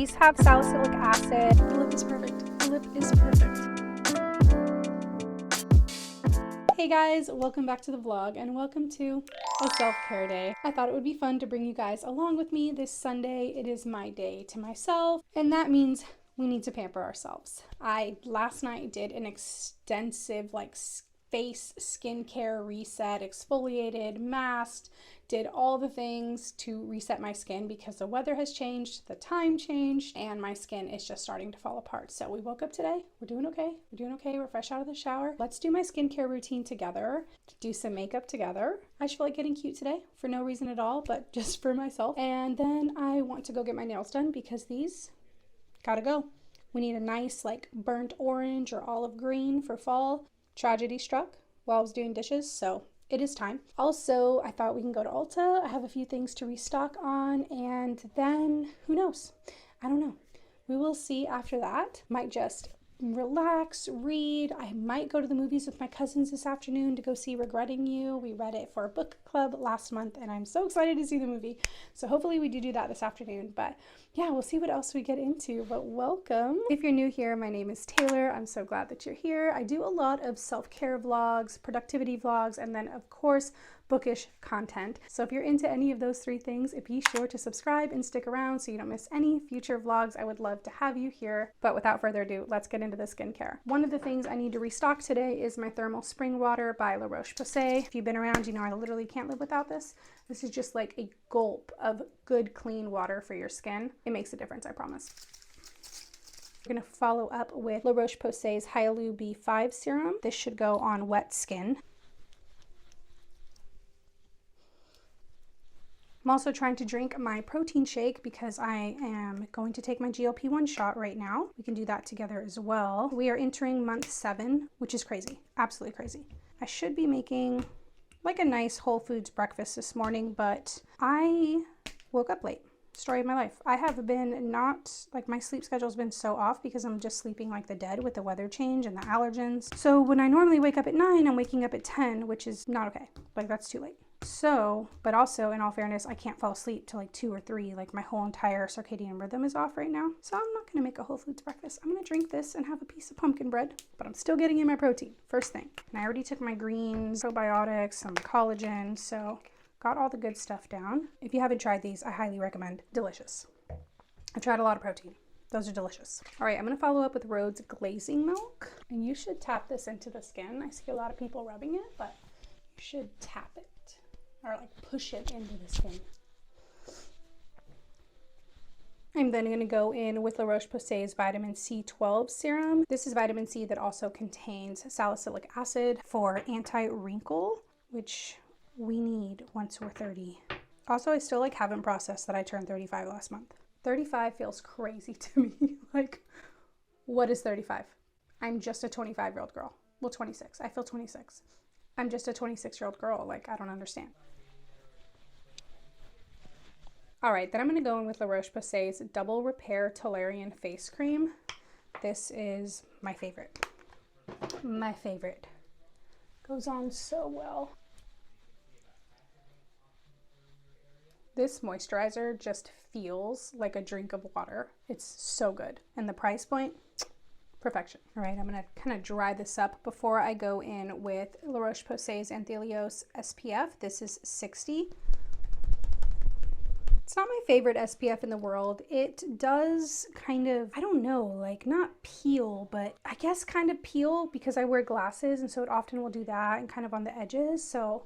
These have salicylic acid. The lip is perfect. The lip is perfect. Hey guys, welcome back to the vlog and welcome to a self-care day. I thought it would be fun to bring you guys along with me this Sunday. It is my day to myself, and that means we need to pamper ourselves. I last night did an extensive face skincare reset, exfoliated, masked, did all the things to reset my skin because the weather has changed, the time changed, and my skin is just starting to fall apart. So we woke up today, we're doing okay, we're fresh out of the shower. Let's do my skincare routine together, do some makeup together. I just feel like getting cute today for no reason at all, but just for myself. And then I want to go get my nails done because these gotta go. We need a nice burnt orange or olive green for fall. Tragedy struck while I was doing dishes, so it is time. Also, I thought we can go to Ulta. I have a few things to restock on, and then who knows? I don't know. We will see after that. Might just relax, read. I might go to the movies with my cousins this afternoon to go see Regretting You. We read it for a book club last month, and I'm so excited to see the movie. So hopefully we do that this afternoon. But yeah, we'll see what else we get into. But welcome. If you're new here, my name is Taylor. I'm so glad that you're here. I do a lot of self-care vlogs, productivity vlogs, and then of course, bookish content. So if you're into any of those three things, be sure to subscribe and stick around so you don't miss any future vlogs. I would love to have you here. But without further ado, let's get into the skincare. One of the things I need to restock today is my thermal spring water by larocheposay. If you've been around, you know I literally can't live without this. This is just like a gulp of good, clean water for your skin. It makes a difference, I promise. We're going to follow up with larocheposay's Hyalu B5 serum. This should go on wet skin. I'm also trying to drink my protein shake because I am going to take my glp-1 shot right now. We can do that together as well. We are entering month 7, which is crazy, absolutely crazy. I should be making like a nice Whole Foods breakfast this morning, but I woke up late. Story of my life. I have been my sleep schedule has been so off because I'm just sleeping like the dead with the weather change and the allergens. So when I normally wake up at 9, I'm waking up at 10, which is not okay. That's too late. So, but also in all fairness, I can't fall asleep till 2 or 3. My whole entire circadian rhythm is off right now. So I'm not gonna make a Whole Foods breakfast. I'm gonna drink this and have a piece of pumpkin bread, but I'm still getting in my protein, first thing. And I already took my greens, probiotics, some collagen, so got all the good stuff down. If you haven't tried these, I highly recommend. Delicious. I've tried a lot of protein. Those are delicious. All right, I'm gonna follow up with Rhode's glazing milk. And you should tap this into the skin. I see a lot of people rubbing it, but you should tap it or push it into the skin. I'm then gonna go in with larocheposay's vitamin C12 serum. This is vitamin C that also contains salicylic acid for anti-wrinkle, which we need once we're 30. Also, I still haven't processed that I turned 35 last month. 35 feels crazy to me. What is 35? I'm just a 25-year-old girl. Well, 26. I feel 26. I'm just a 26-year-old girl. I don't understand. All right, then I'm gonna go in with larocheposay's Double Repair Tolerian Face Cream. This is my favorite. My favorite. Goes on so well. This moisturizer just feels like a drink of water. It's so good. And the price point, perfection. All right, I'm gonna kind of dry this up before I go in with larocheposay's Anthelios SPF. This is 60. It's not my favorite SPF in the world. It does kind of, I don't know, not peel, but I guess kind of peel because I wear glasses, and so it often will do that and kind of on the edges. So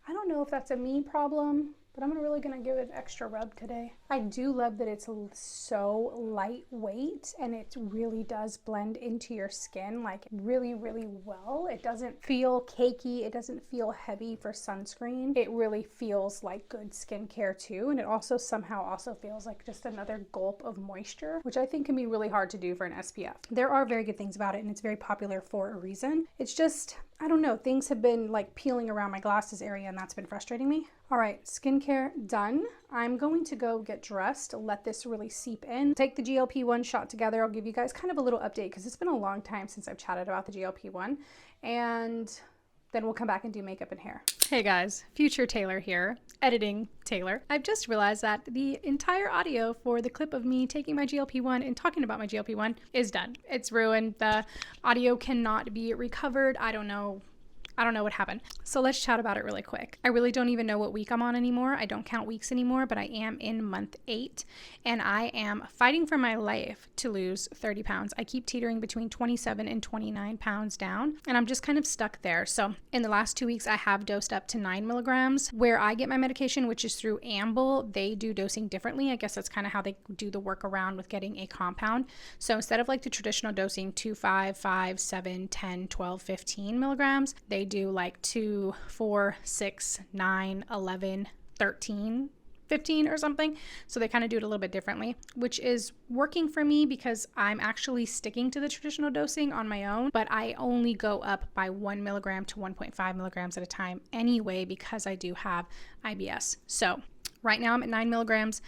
I don't know if that's a me problem, but I'm really gonna give it an extra rub today. I do love that it's so lightweight and it really does blend into your skin really, really well. It doesn't feel cakey. It doesn't feel heavy for sunscreen. It really feels like good skincare too. And it also somehow also feels like just another gulp of moisture, which I think can be really hard to do for an SPF. There are very good things about it and it's very popular for a reason. It's just, I don't know, things have been peeling around my glasses area and that's been frustrating me. All right, skincare done. I'm going to go get dressed, let this really seep in. Take the GLP-1 shot together. I'll give you guys kind of a little update because it's been a long time since I've chatted about the GLP-1, and then we'll come back and do makeup and hair. Hey guys, future Taylor here, editing Taylor. I've just realized that the entire audio for the clip of me taking my GLP-1 and talking about my GLP-1 is done. It's ruined. The audio cannot be recovered. I don't know what happened. So let's chat about it really quick. I really don't even know what week I'm on anymore. I don't count weeks anymore, but I am in month 8 and I am fighting for my life to lose 30 pounds. I keep teetering between 27 and 29 pounds down and I'm just kind of stuck there. So in the last 2 weeks, I have dosed up to 9 milligrams. Where I get my medication, which is through Amble, they do dosing differently. I guess that's kind of how they do the workaround with getting a compound. So instead of like the traditional dosing 2, 5, 5, 7, 10, 12, 15 milligrams, they do like 2, 4, 6, 9, 11, 13, 15 or something. So they kind of do it a little bit differently, which is working for me because I'm actually sticking to the traditional dosing on my own, but I only go up by 1 milligram to 1.5 milligrams at a time anyway, because I do have IBS. So right now I'm at 9 milligrams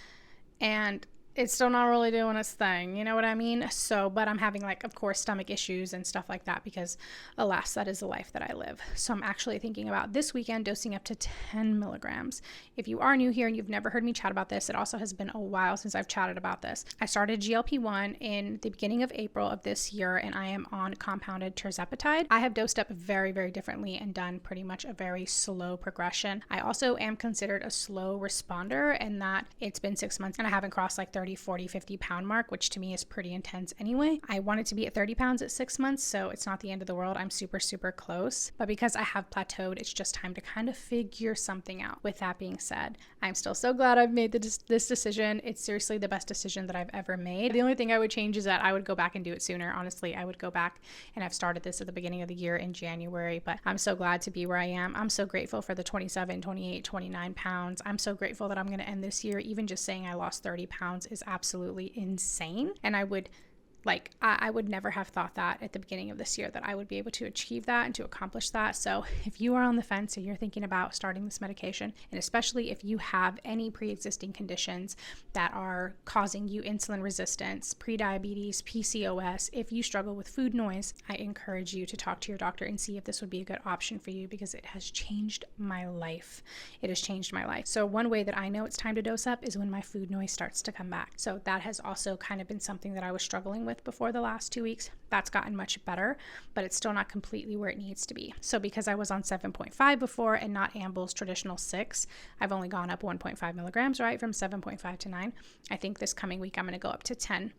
and it's still not really doing its thing, you know what I mean? So, but I'm having like, of course, stomach issues and stuff like that because alas, that is the life that I live. So I'm actually thinking about this weekend dosing up to 10 milligrams. If you are new here and you've never heard me chat about this, it also has been a while since I've chatted about this. I started GLP-1 in the beginning of April of this year and I am on compounded tirzepatide. I have dosed up very, very differently and done pretty much a very slow progression. I also am considered a slow responder in that it's been 6 months and I haven't crossed like 30, 40, 50 pound mark, which to me is pretty intense anyway. I wanted to be at 30 pounds at 6 months, so it's not the end of the world. I'm super, super close. But because I have plateaued, it's just time to kind of figure something out. With that being said, I'm still so glad I've made this decision. It's seriously the best decision that I've ever made. The only thing I would change is that I would go back and do it sooner. Honestly, I would go back and I've started this at the beginning of the year in January, but I'm so glad to be where I am. I'm so grateful for the 27, 28, 29 pounds. I'm so grateful that I'm going to end this year. Even just saying I lost 30 pounds is absolutely insane. And I would never have thought that at the beginning of this year that I would be able to achieve that and to accomplish that. So if you are on the fence and you're thinking about starting this medication, and especially if you have any pre-existing conditions that are causing you insulin resistance, prediabetes, PCOS, if you struggle with food noise, I encourage you to talk to your doctor and see if this would be a good option for you because it has changed my life. It has changed my life. So one way that I know it's time to dose up is when my food noise starts to come back. So that has also kind of been something that I was struggling with before the last 2 weeks. That's gotten much better, but it's still not completely where it needs to be. So because I was on 7.5 before and not Amble's traditional 6, I've only gone up 1.5 milligrams, right? From 7.5 to 9. I think this coming week I'm going to go up to 10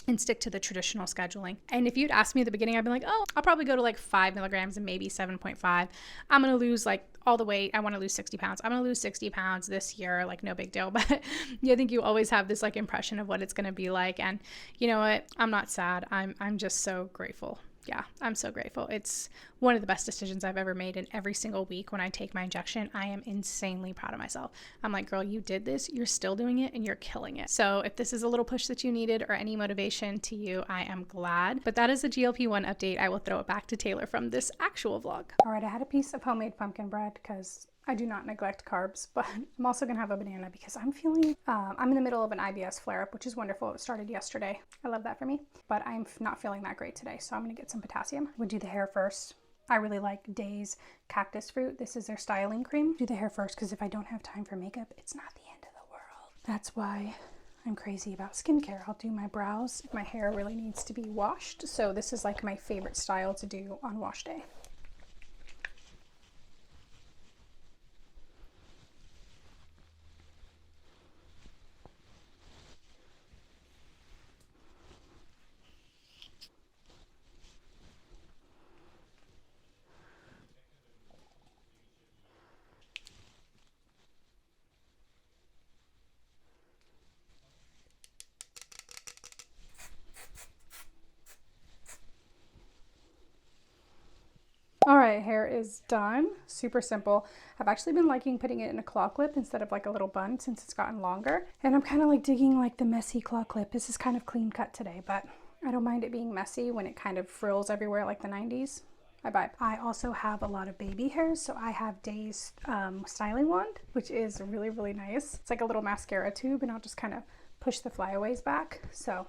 and stick to the traditional scheduling. And if you'd asked me at the beginning, I'd be like, oh, I'll probably go to like 5 milligrams and maybe 7.5. I'm going to lose like all the weight. I want to lose 60 pounds. I'm going to lose 60 pounds this year, like no big deal. But yeah, I think you always have this like impression of what it's going to be like. And you know what? I'm not sad. I'm just so grateful. Yeah, I'm so grateful. It's one of the best decisions I've ever made, and every single week when I take my injection, I am insanely proud of myself. I'm like, girl, you did this, you're still doing it, and you're killing it. So if this is a little push that you needed or any motivation to you, I am glad. But that is the GLP-1 update. I will throw it back to Taylor from this actual vlog. All right, I had a piece of homemade pumpkin bread because I do not neglect carbs, but I'm also gonna have a banana because I'm feeling, I'm in the middle of an IBS flare-up, which is wonderful. It started yesterday. I love that for me, but I'm not feeling that great today. So I'm gonna get some potassium. We'll do the hair first. I really like Day's cactus fruit. This is their styling cream. Do the hair first because if I don't have time for makeup, it's not the end of the world. That's why I'm crazy about skincare. I'll do my brows. My hair really needs to be washed. So this is like my favorite style to do on wash day. All right, hair is done. Super simple. I've actually been liking putting it in a claw clip instead of like a little bun since it's gotten longer. And I'm kind of like digging like the messy claw clip. This is kind of clean cut today, but I don't mind it being messy when it kind of frills everywhere like the 90s. I vibe. I also have a lot of baby hairs, so I have Day's styling wand, which is really, really nice. It's like a little mascara tube, and I'll just kind of push the flyaways back. So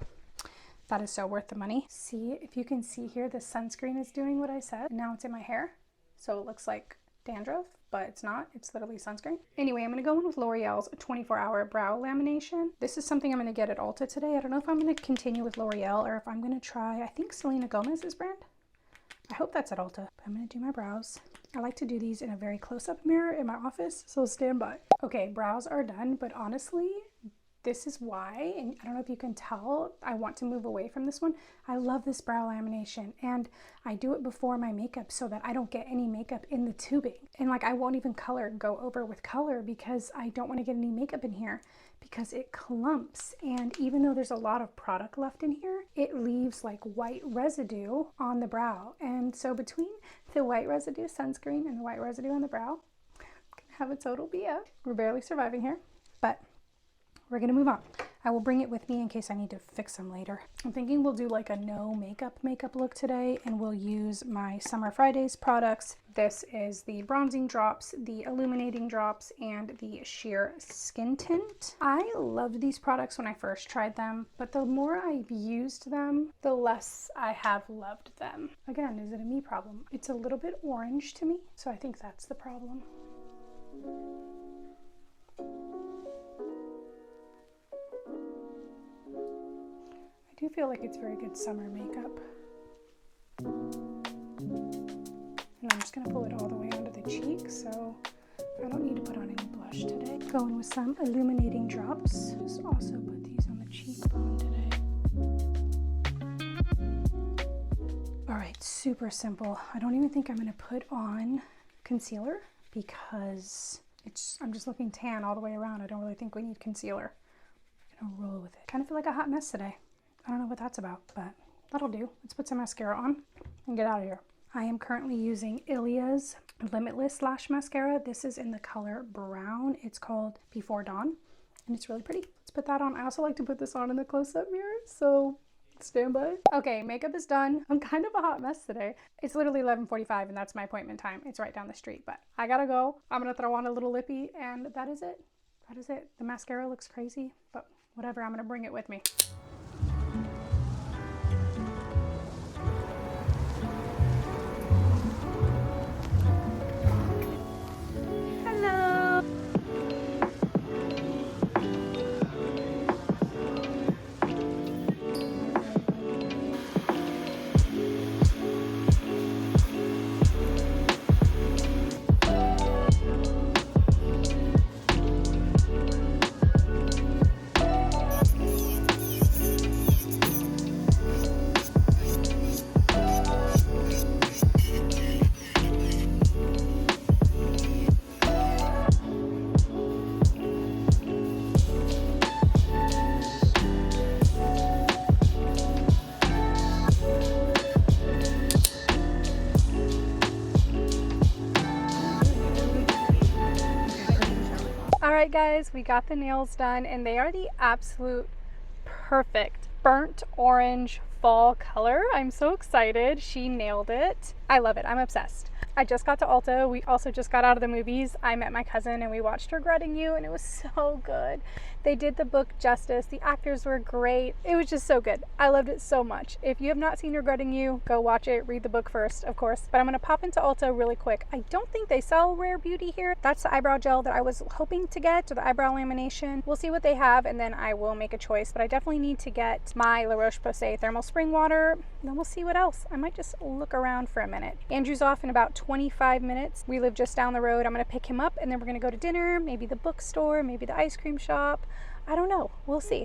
that is so worth the money. See, if you can see here, the sunscreen is doing what I said. Now it's in my hair, so it looks like dandruff, but it's not. It's literally sunscreen. Anyway, I'm going to go in with L'Oreal's 24-hour brow lamination. This is something I'm going to get at Ulta today. I don't know if I'm going to continue with L'Oreal or if I'm going to try, I think Selena Gomez's brand. I hope that's at Ulta. But I'm going to do my brows. I like to do these in a very close-up mirror in my office, so stand by. Okay, brows are done, but honestly, this is why, and I don't know if you can tell, I want to move away from this one. I love this brow lamination, and I do it before my makeup so that I don't get any makeup in the tubing. And like, I won't even go over with color because I don't want to get any makeup in here because it clumps. And even though there's a lot of product left in here, it leaves like white residue on the brow. And so between the white residue sunscreen and the white residue on the brow, I'm gonna have a total BF. We're barely surviving here, but we're gonna move on. I will bring it with me in case I need to fix them later. I'm thinking we'll do like a no makeup look today, and we'll use my Summer Fridays products. This is the bronzing drops, the illuminating drops, and the sheer skin tint. I loved these products when I first tried them, but the more I've used them, the less I have loved them. Again, is it a me problem? It's a little bit orange to me, so I think that's the problem. I do feel like it's very good summer makeup. And I'm just going to pull it all the way onto the cheek, so I don't need to put on any blush today. Going with some illuminating drops. Just also put these on the cheekbone today. All right, super simple. I don't even think I'm going to put on concealer because I'm just looking tan all the way around. I don't really think we need concealer. I'm going to roll with it. Kind of feel like a hot mess today. I don't know what that's about, but that'll do. Let's put some mascara on and get out of here. I am currently using Ilia's Limitless Lash Mascara. This is in the color brown. It's called Before Dawn, and it's really pretty. Let's put that on. I also like to put this on in the close-up mirror, so stand by. Okay, makeup is done. I'm kind of a hot mess today. It's literally 11:45, and that's my appointment time. It's right down the street, but I gotta go. I'm gonna throw on a little lippy, and that is it. That is it. The mascara looks crazy, but whatever. I'm gonna bring it with me. All right, guys, we got the nails done, and they are the absolute perfect burnt orange fall color. I'm so excited. She nailed it. I love it. I'm obsessed. I just got to Ulta. We also just got out of the movies. I met my cousin and we watched Regretting You, and it was so good. They did the book justice. The actors were great. It was just so good. I loved it so much. If you have not seen Regretting You, go watch it. Read the book first, of course. But I'm going to pop into Ulta really quick. I don't think they sell Rare Beauty here. That's the eyebrow gel that I was hoping to get, to the eyebrow lamination. We'll see what they have, and then I will make a choice. But I definitely need to get my La Roche-Posay thermal spring water. Then we'll see what else. I might just look around for a minute. Andrew's off in about 25 minutes. We live just down the road. I'm going to pick him up, and then we're going to go to dinner, maybe the bookstore, maybe the ice cream shop. I don't know. We'll see.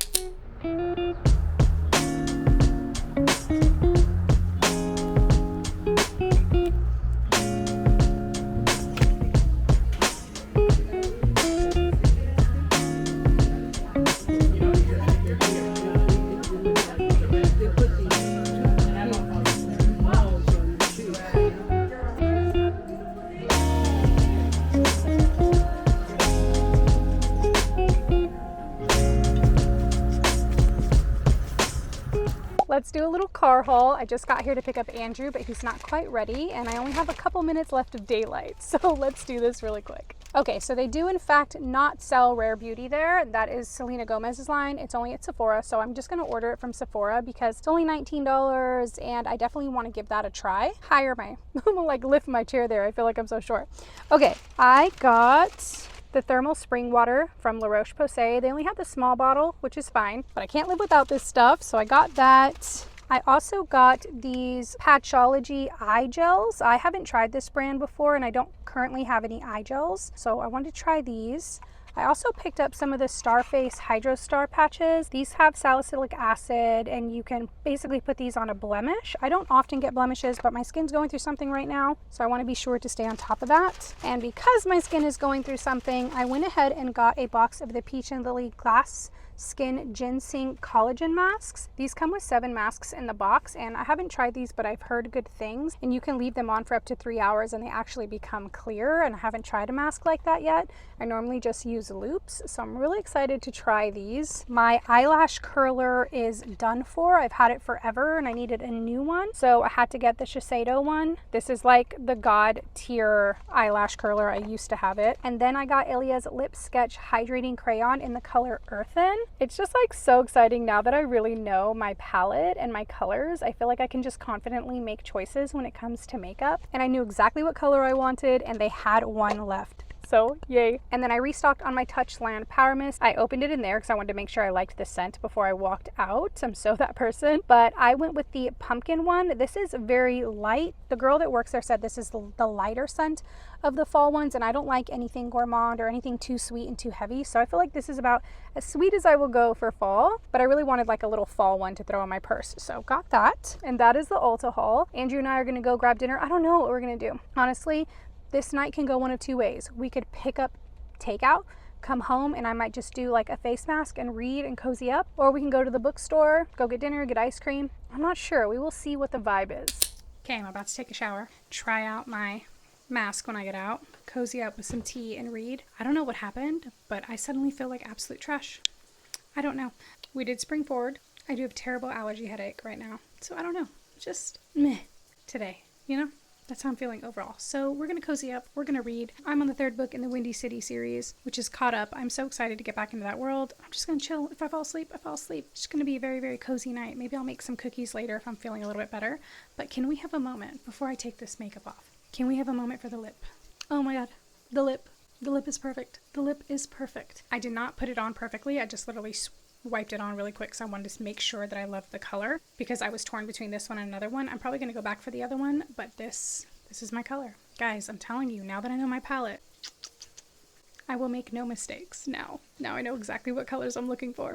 Let's do a little car haul. I just got here to pick up Andrew, but he's not quite ready, and I only have a couple minutes left of daylight, so let's do this really quick. Okay, so they do in fact not sell Rare Beauty there. That is Selena Gomez's line. It's only at Sephora, so I'm just gonna order it from Sephora because it's only $19 and I definitely want to give that a try. Higher my, I'm gonna like lift my chair there. I feel like I'm so short. Okay, I got the thermal spring water from La Roche-Posay. They only have the small bottle, which is fine, but I can't live without this stuff, so I got that. I also got these Patchology eye gels. I haven't tried this brand before and I don't currently have any eye gels, so I wanted to try these. I also picked up some of the Starface Hydro Star patches. These have salicylic acid and you can basically put these on a blemish. I don't often get blemishes, but my skin's going through something right now, so I want to be sure to stay on top of that. And because my skin is going through something, I went ahead and got a box of the Peach and Lily Glass Skin Ginseng Collagen Masks. These come with 7 masks in the box, and I haven't tried these, but I've heard good things. And you can leave them on for up to 3 hours and they actually become clear, and I haven't tried a mask like that yet. I normally just use loops, so I'm really excited to try these. My eyelash curler is done for. I've had it forever and I needed a new one, so I had to get the Shiseido one. This is like the god tier eyelash curler. I used to have it. And then I got Ilia's Lip Sketch Hydrating Crayon in the color Earthen. It's just like so exciting now that I really know my palette and my colors. I feel like I can just confidently make choices when it comes to makeup. And I knew exactly what color I wanted and they had one left. So yay. And then I restocked on my Touchland Power Mist. I opened it in there because I wanted to make sure I liked the scent before I walked out. I'm so that person. But I went with the pumpkin one. This is very light. The girl that works there said this is the lighter scent of the fall ones, and I don't like anything gourmand or anything too sweet and too heavy, so I feel like this is about as sweet as I will go for fall, but I really wanted like a little fall one to throw in my purse, so got that. And that is the Ulta haul. Andrew and I are gonna go grab dinner. I don't know what we're gonna do. Honestly, this night can go one of 2 ways. We could pick up takeout, come home, and I might just do like a face mask and read and cozy up, or we can go to the bookstore, go get dinner, get ice cream. I'm not sure. We will see what the vibe is. Okay, I'm about to take a shower, try out my mask when I get out, cozy up with some tea and read. I don't know what happened, but I suddenly feel like absolute trash. I don't know. We did spring forward. I do have a terrible allergy headache right now, so I don't know. Just meh today, you know? That's how I'm feeling overall. So we're going to cozy up. We're going to read. I'm on the 3rd book in the Windy City series, which is caught up. I'm so excited to get back into that world. I'm just going to chill. If I fall asleep, I fall asleep. It's just going to be a very, very cozy night. Maybe I'll make some cookies later if I'm feeling a little bit better. But can we have a moment before I take this makeup off? Can we have a moment for the lip? Oh my God, the lip. The lip is perfect. The lip is perfect. I did not put it on perfectly. I just literally wiped it on really quick because I wanted to make sure that I loved the color because I was torn between this one and another one. I'm probably going to go back for the other one, but this is my color. Guys, I'm telling you, now that I know my palette, I will make no mistakes now. Now I know exactly what colors I'm looking for.